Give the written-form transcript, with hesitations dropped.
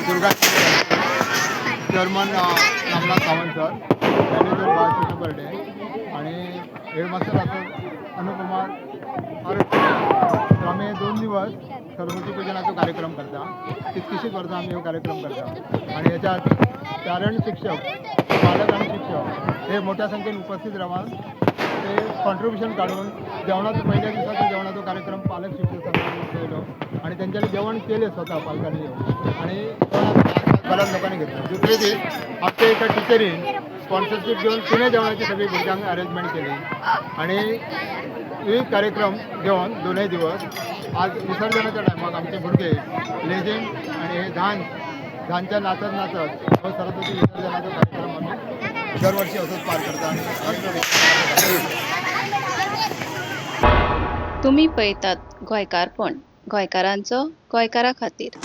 Durga chairman Ramnath Sawant sir, manager Balkrishna Barde आणि headmaster doctor अनुकुमार. तर आम्ही 2 दिवस सरस्वती पूजनाचा कार्यक्रम करता. 31 वर्सां आम्ही हो कार्यक्रम करता आणि याच्यात पॅरंट शिक्षक, पालक आणि शिक्षक हे मोठ्या संख्येने उपस्थित राहून ते कॉन्ट्रीब्युशन काढून जेवणाचं पहिल्या दिवसाचा जेवणाचा कार्यक्रम पालक शिक्षकांनी केलो आणि त्यांच्याकडे जेवण केले स्वतः पालकांनी येऊन आणि बऱ्याच लोकांनी घेतलं. दुसरे दीस आमच्या एका टिचरीन स्पॉन्सरशिप घेऊन तिने जेवणाची सगळी भुरग्यांक अरेंजमेंट केली आणि हे कार्यक्रम घेऊन 2 दिवस आज विसर्जनाच्या टायमाक आमचे भुरगे लेझिम आणि हे धानच्या नाचत नाचत सरस्वती विसर्जनाचा कार्यक्रम आम्ही दरवर्षी असंच पार करता. तुम्ही पळयतात गोंयकारपण, गोंयकारांचो गोंयकारा खातीर.